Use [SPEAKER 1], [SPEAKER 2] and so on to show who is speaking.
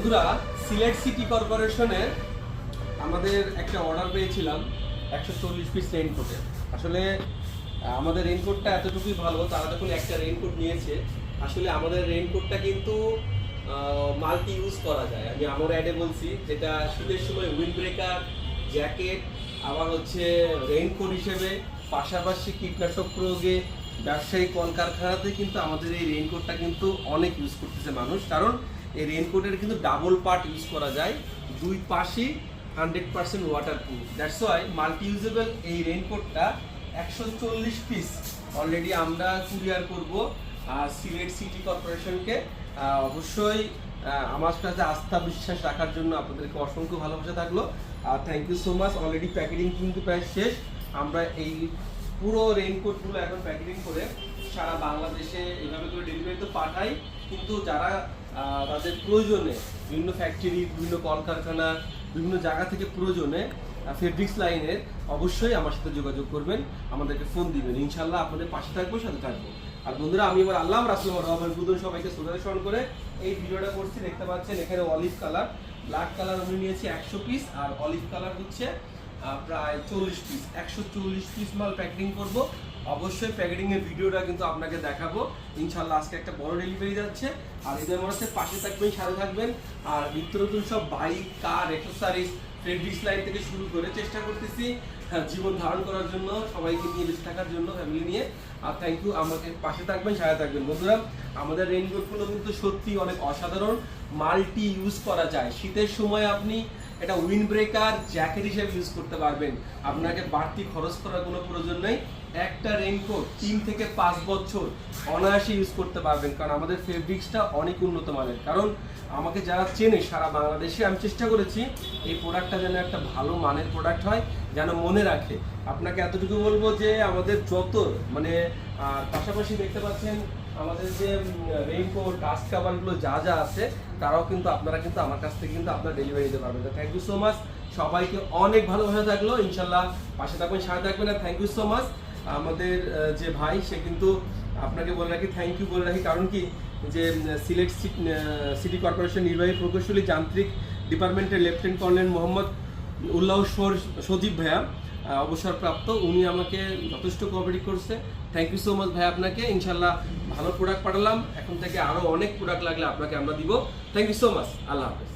[SPEAKER 1] বন্ধুরা, সিলেট সিটি কর্পোরেশনের আমাদের একটা অর্ডার পেয়েছিলাম 140 পিস রেইনকোটের। আসলে আমাদের রেইনকোটটা এতটুকুই ভালো, তারা যখন একটা রেইনকোট নিয়েছে, আসলে আমাদের রেইনকোটটা কিন্তু মাল্টি ইউজ করা যায়। আমি আমার অ্যাডে বলছি, যেটা শীতের সময় উইন্ড ব্রেকার, জ্যাকেট, আবার হচ্ছে রেইনকোট হিসেবে, পাশাপাশি কীটনাশক প্রয়োগে, ব্যবসায়িক কলকারখানাতে কিন্তু আমাদের এই রেইনকোটটা কিন্তু অনেক ইউজ করতেছে মানুষ। কারণ এই রেইনকোটের কিন্তু ডাবল পার্ট ইউজ করা যায়, দুই পাশেই 100% water proof. That's why multi usable এই রেইনকোটটা 140 পিস অলরেডি আমরা কুরিয়ার করব সিলেট সিটি কর্পোরেশনকে। অবশ্যই আমার কাছে আস্থা বিশ্বাস রাখার জন্য আপনাদেরকে অসংখ্য ভালোবাসা থাকলো। আর thank you so much. Already packeting কিন্তু প্রায় শেষ। আমরা এই পুরো রেইনকোটগুলো এখন প্যাকেটিং করে সারা বাংলাদেশে এইভাবে করে ডেলিভারি তো পাঠাই, কিন্তু যারা তাদের প্রয়োজনে বিভিন্ন ফ্যাক্টরি, বিভিন্ন কলকারখানা, বিভিন্ন জায়গা থেকে প্রয়োজনে ফেব্রিক্স লাইনের, অবশ্যই আমার সাথে যোগাযোগ করবেন, আমাদেরকে ফোন দিবেন। ইনশাল্লাহ আপনাদের পাশে থাকবো, সাথে থাকবো। আর বন্ধুরা, আমি এবার আল্লাহ রাসূল রহমান সবাইকে সুদর্শন করে এই ভিডিওটা করছি। দেখতে পাচ্ছেন এখানে অলিভ কালার, ব্ল্যাক কালার আমি নিয়েছি 100 পিস, আর অলিভ কালার হচ্ছে প্রায় 40 পিস। 140 পিস মাল প্যাকেটিং করব। অবশ্যই প্যাকেটিং এর ভিডিওটা কিন্তু আপনাকে দেখাবো ইনশাল্লাহ। আজকে একটা বড় ডেলিভারি যাচ্ছে, আর এদের মধ্যে পাশে থাকবেন, সাথে থাকবেন। আর নিত্য নতুন সব বাইক, কার, অ্যাক্সেসরিজ, ফেব্রিক্স লাইন থেকে শুরু করে চেষ্টা করতেছি জীবন ধারণ করার জন্য, সবাইকে নিয়ে বেঁচে থাকার জন্য, ফ্যামিলি নিয়ে। আর থ্যাংক ইউ, আমাকে পাশে থাকবেন, সাথে থাকবেন। বন্ধুরা, আমাদের রেইনকোটগুলো কিন্তু সত্যি অনেক অসাধারণ, মাল্টি ইউজ করা যায়। শীতের সময় আপনি এটা উইন্ড ব্রেকার, জ্যাকেট হিসেবে ইউজ করতে পারবেন। আপনাকে বাড়তি খরচ করার কোনো প্রয়োজন নেই। একটা রেইনকোট 3 থেকে 5 বছর অনায়াসে ইউজ করতে পারবেন, কারণ আমাদের ফেব্রিক্সটা অনেক উন্নত মানের। কারণ আমাকে যারা চেনে সারা বাংলাদেশে, আমি চেষ্টা করেছি এই প্রোডাক্টটা যেন একটা ভালো মানের প্রোডাক্ট হয়, যেন মনে রাখে। আপনাকে এতটুকু বলবো যে আমাদের যত মানে পাশাপাশি দেখতে পাচ্ছেন আমাদের যে রেইনকোট, ডাস্ট কাভারগুলো যা যা আছে, তারাও কিন্তু আপনারা কিন্তু আমার কাছ থেকে কিন্তু আপনারা ডেলিভারি দিতে পারবেন। Thank you so much. সবাইকে অনেক ভালোবাসা থাকলো। ইনশাল্লাহ পাশে থাকবেন, সাথে থাকবেন। আর থ্যাংক ইউ সো মাচ। আমাদের যে ভাই, সে কিন্তু আপনাকে বলে রাখি, থ্যাংক ইউ বলে রাখি, কারণ কি যে সিলেট সিটি কর্পোরেশন নির্বাহী প্রকৌশলী যান্ত্রিক ডিপার্টমেন্টের লেফটেন্যান্ট কর্নেল মোহাম্মদ উল্লাহ সজীব ভাইয়া, অবসরপ্রাপ্ত, উনি আমাকে যথেষ্ট কোঅপারেট করছে। থ্যাংক ইউ সো মাচ ভাই আপনাকে। ইনশাল্লাহ ভালো প্রোডাক্ট পাঠালাম, এখন থেকে আরও অনেক প্রোডাক্ট লাগলে আপনাকে আমরা দিব। Thank you so much. Allah হাফেজ।